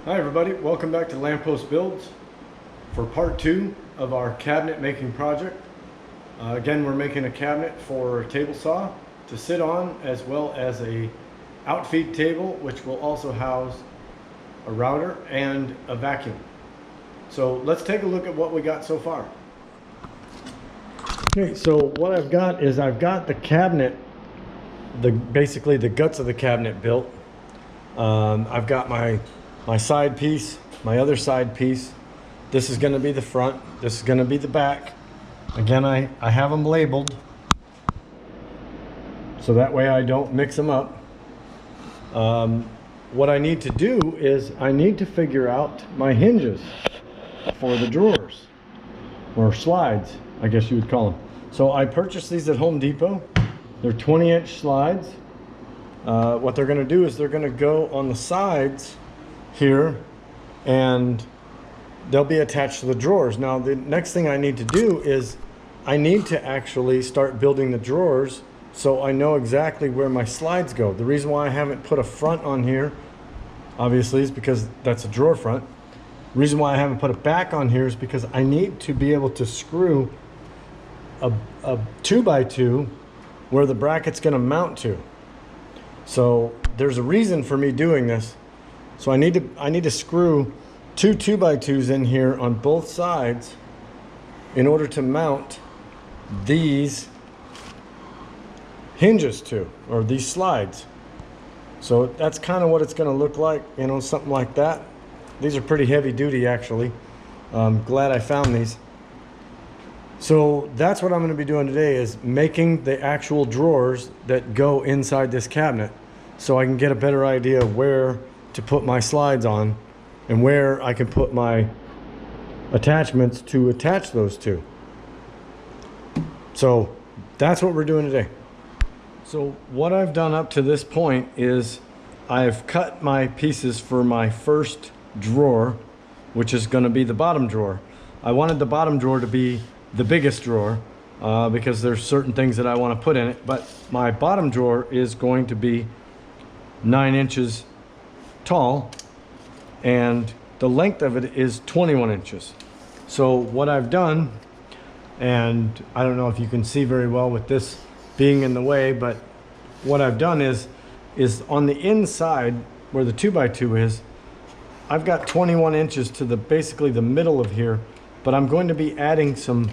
Hi everybody, welcome back to Lamppost Builds for part 2 of our cabinet making project. Again, we're making a cabinet for a table saw to sit on, as well as a outfeed table, which will also house a router and a vacuum. So let's take a look at what we got so far. Okay, so what I've got is I've got the cabinet, basically the guts of the cabinet built. I've got my side piece, my other side piece. This is going to be the front, this is going to be the back. Again, I have them labeled so that way I don't mix them up. What I need to do is I need to figure out my hinges for the drawers, or slides, I guess you would call them. So I purchased these at Home Depot. They're 20-inch slides. What they're going to do is they're going to go on the sides here, and they'll be attached to the drawers. Now the next thing I need to do is I need to actually start building the drawers so I know exactly where my slides go. The reason why I haven't put a front on here, obviously, is because that's a drawer front. The reason why I haven't put a back on here is because I need to be able to screw a 2x2 where the bracket's going to mount to. So there's a reason for me doing this. So I need to screw two 2x2s in here on both sides in order to mount these hinges to, or these slides. So that's kind of what it's going to look like, you know, something like that. These are pretty heavy duty, actually. I'm glad I found these. So that's what I'm going to be doing today, is making the actual drawers that go inside this cabinet, so I can get a better idea of where to put my slides on and where I can put my attachments to attach those to. So that's what we're doing today. So what I've done up to this point is I've cut my pieces for my first drawer, which is going to be the bottom drawer. I wanted the bottom drawer to be the biggest drawer because there's certain things that I want to put in it, but my bottom drawer is going to be 9 inches tall, and the length of it is 21 inches. So what I've done, and I don't know if you can see very well with this being in the way, but what I've done is on the inside where the 2x2 is, I've got 21 inches to basically the middle of here, but I'm going to be adding some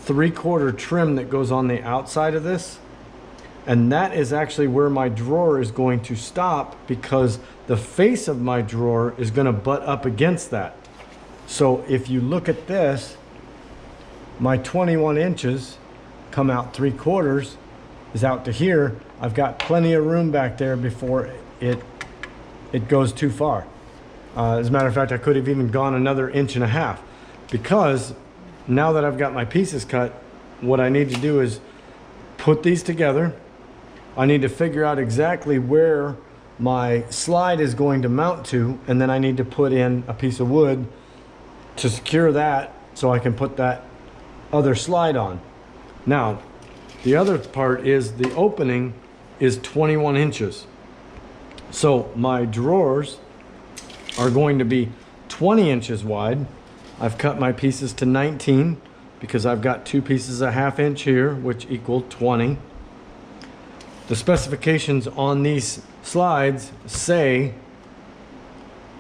3/4 trim that goes on the outside of this. And that is actually where my drawer is going to stop, because the face of my drawer is going to butt up against that. So if you look at this, my 21 inches come out 3/4 is out to here. I've got plenty of room back there before it goes too far. As a matter of fact, I could have even gone another 1.5 inches, because now that I've got my pieces cut, what I need to do is put these together. I need to figure out exactly where my slide is going to mount to, and then I need to put in a piece of wood to secure that so I can put that other slide on. Now, the other part is the opening is 21 inches. So my drawers are going to be 20 inches wide. I've cut my pieces to 19 because I've got 2 pieces a 1/2 inch here, which equal 20. The specifications on these slides say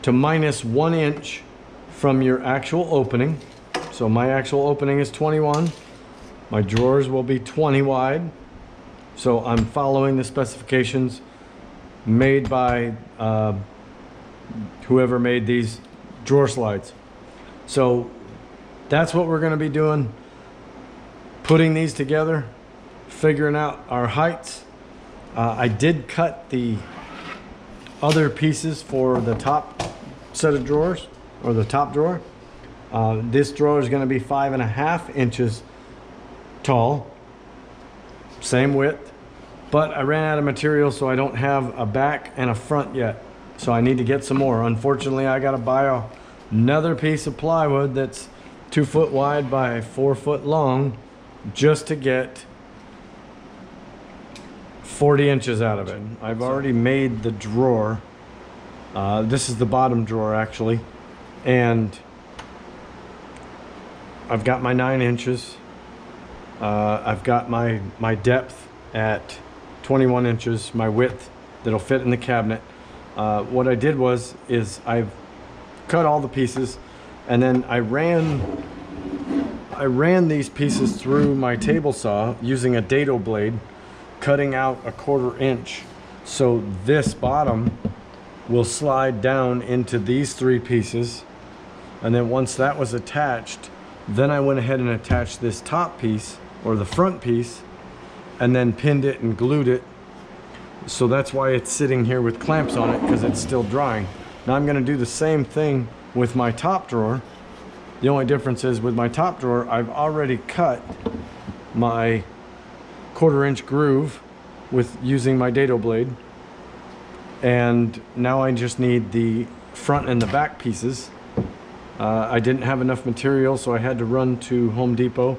to -1 inch from your actual opening. So my actual opening is 21. My drawers will be 20 wide. So I'm following the specifications made by whoever made these drawer slides. So that's what we're going to be doing, putting these together, figuring out our heights. I did cut the other pieces for the top set of drawers, or the top drawer. This drawer is going to be 5.5 inches tall, same width, but I ran out of material, so I don't have a back and a front yet. So I need to get some more. Unfortunately, I got to buy another piece of plywood that's 2 foot wide by 4 foot long just to get 40 inches out of it. I've already made the drawer This is the bottom drawer actually, and I've got my 9 inches. I've got my depth at 21 inches, my width that'll fit in the cabinet. What I did is I've cut all the pieces, and then I ran these pieces through my table saw using a dado blade, cutting out a 1/4 inch. So this bottom will slide down into these 3 pieces. And then once that was attached, then I went ahead and attached this top piece, or the front piece, and then pinned it and glued it. So that's why it's sitting here with clamps on it, because it's still drying. Now I'm going to do the same thing with my top drawer. The only difference is with my top drawer, I've already cut my 1/4 inch groove with using my dado blade. And now I just need the front and the back pieces. I didn't have enough material, so I had to run to Home Depot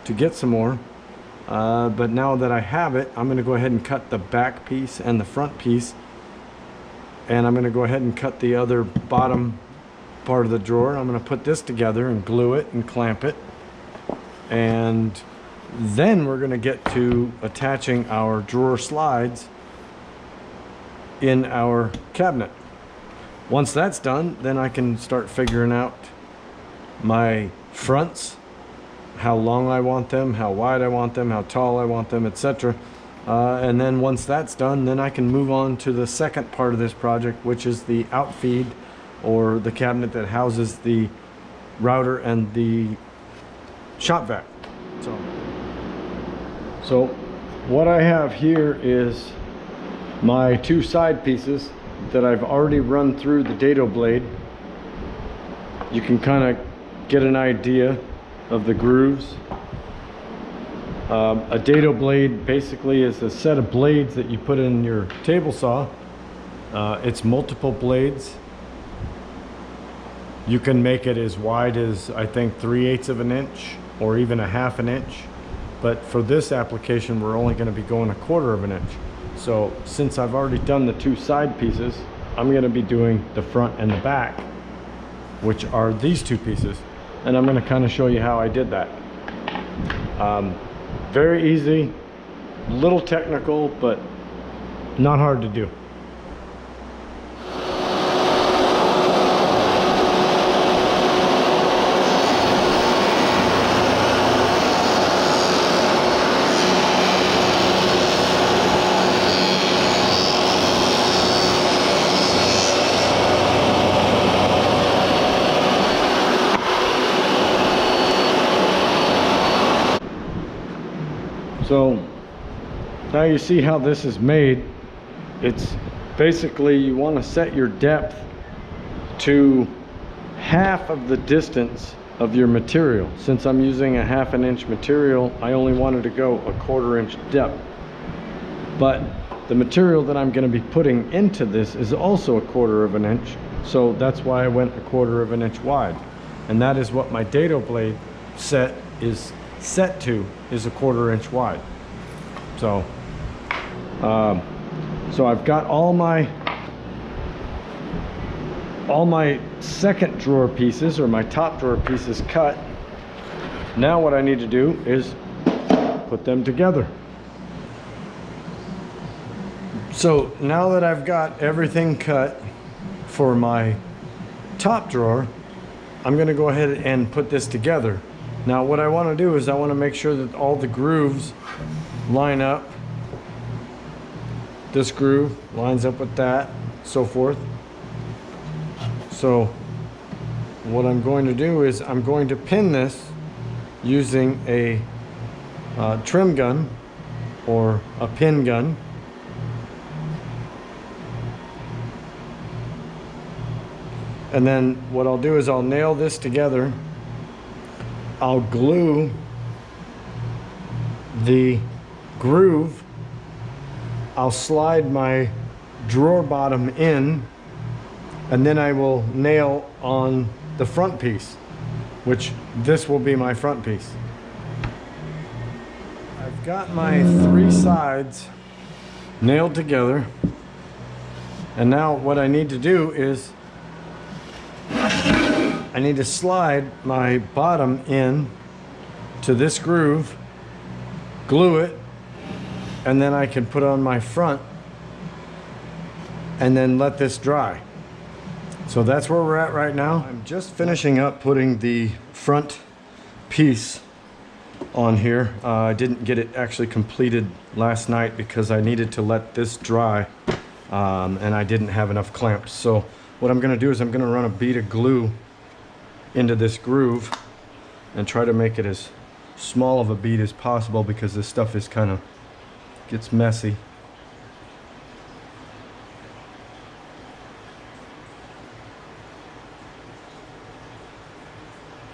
to get some more. But now that I have it, I'm going to go ahead and cut the back piece and the front piece. And I'm going to go ahead and cut the other bottom part of the drawer. I'm going to put this together and glue it and clamp it. And then we're going to get to attaching our drawer slides in our cabinet. Once that's done, then I can start figuring out my fronts, how long I want them, how wide I want them, how tall I want them, etc. And then once that's done, then I can move on to the second part of this project, which is the outfeed, or the cabinet that houses the router and the shop vac. So what I have here is my 2 side pieces that I've already run through the dado blade. You can kind of get an idea of the grooves. A dado blade basically is a set of blades that you put in your table saw. It's multiple blades. You can make it as wide as, I think, 3/8 of an inch or even a 1/2 an inch. But for this application, we're only going to be going 1/4 of an inch. So since I've already done the 2 side pieces, I'm going to be doing the front and the back, which are these 2 pieces. And I'm going to kind of show you how I did that. Very easy, little technical, but not hard to do. So now you see how this is made. It's basically, you want to set your depth to half of the distance of your material. Since I'm using a 1/2 an inch material, I only wanted to go 1/4 inch depth. But the material that I'm going to be putting into this is also 1/4 of an inch. So that's why I went 1/4 of an inch wide. And that is what my dado blade set is set to, is 1/4 inch wide. So so I've got all my second drawer pieces, or my top drawer pieces, cut. Now what I need to do is put them together. So now that I've got everything cut for my top drawer, I'm going to go ahead and put this together. Now what I want to do is I want to make sure that all the grooves line up. This groove lines up with that, so forth. So what I'm going to do is I'm going to pin this using a trim gun or a pin gun. And then what I'll do is I'll nail this together. I'll glue the groove. I'll slide my drawer bottom in, and then I will nail on the front piece, which this will be my front piece. I've got my 3 sides nailed together. And now what I need to do is I need to slide my bottom in to this groove, glue it, and then I can put on my front and then let this dry. So that's where we're at right now. I'm just finishing up putting the front piece on here. I didn't get it actually completed last night because I needed to let this dry, and I didn't have enough clamps. So what I'm gonna do is I'm gonna run a bead of glue into this groove and try to make it as small of a bead as possible because this stuff is kind of gets messy.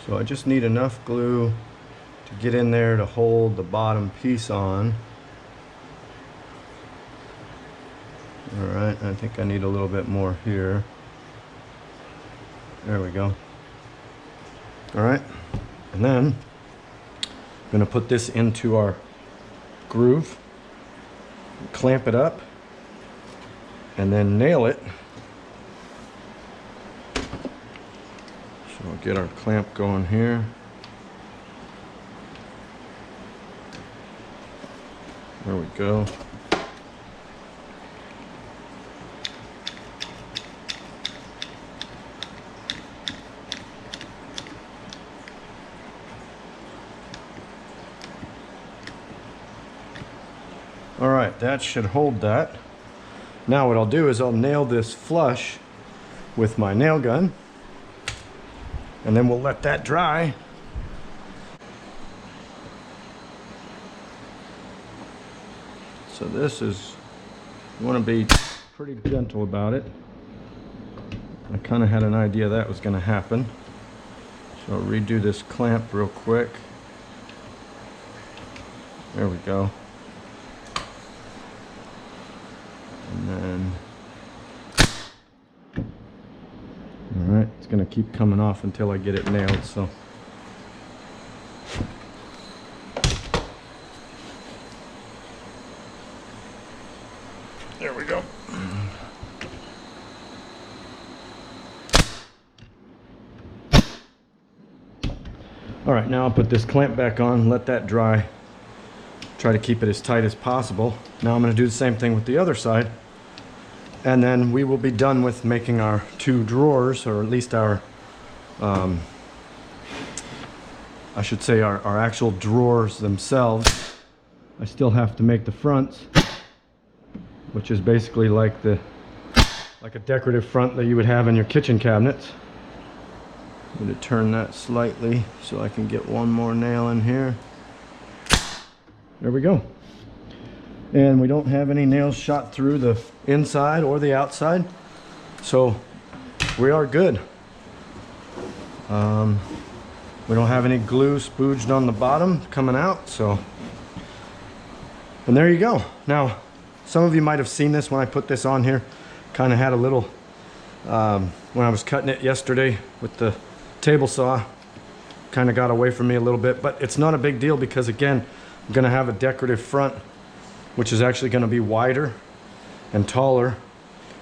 So I just need enough glue to get in there to hold the bottom piece on. All right, I think I need a little bit more here. There we go. All right, and then I'm gonna put this into our groove, clamp it up, and then nail it. So we'll get our clamp going here. There we go. All right, that should hold that. Now what I'll do is I'll nail this flush with my nail gun, and then we'll let that dry. So this is, you want to be pretty gentle about it. I kind of had an idea that was going to happen. So I'll redo this clamp real quick. There we go. And then, all right, it's going to keep coming off until I get it nailed. So there we go. All right, now I'll put this clamp back on, let that dry, try to keep it as tight as possible. Now I'm going to do the same thing with the other side, and then we will be done with making our two drawers, or at least our, I should say our actual drawers themselves. I still have to make the fronts, which is basically like a decorative front that you would have in your kitchen cabinets. I'm going to turn that slightly so I can get one more nail in here. There we go. And we don't have any nails shot through the inside or the outside, so we are good. We don't have any glue spooged on the bottom coming out, so. And there you go. Now, some of you might have seen this when I put this on here. Kind of had a little, when I was cutting it yesterday with the table saw, kind of got away from me a little bit, but it's not a big deal because, again, I'm going to have a decorative front, which is actually going to be wider and taller,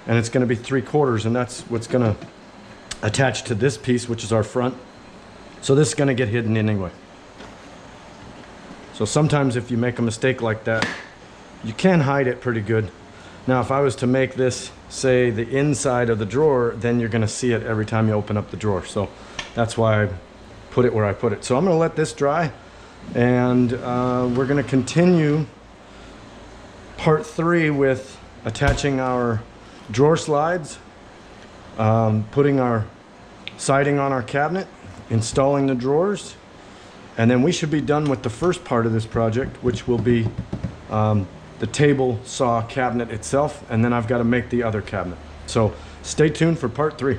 and it's going to be 3/4, and that's what's going to attach to this piece, which is our front. So this is going to get hidden anyway. So sometimes if you make a mistake like that, you can hide it pretty good. Now, if I was to make this, say, the inside of the drawer, then you're going to see it every time you open up the drawer. So that's why I put it where I put it. So I'm going to let this dry, and we're going to continue part 3 with attaching our drawer slides, putting our siding on our cabinet, installing the drawers, and then we should be done with the first part of this project, which will be the table saw cabinet itself, and then I've got to make the other cabinet. So stay tuned for part 3.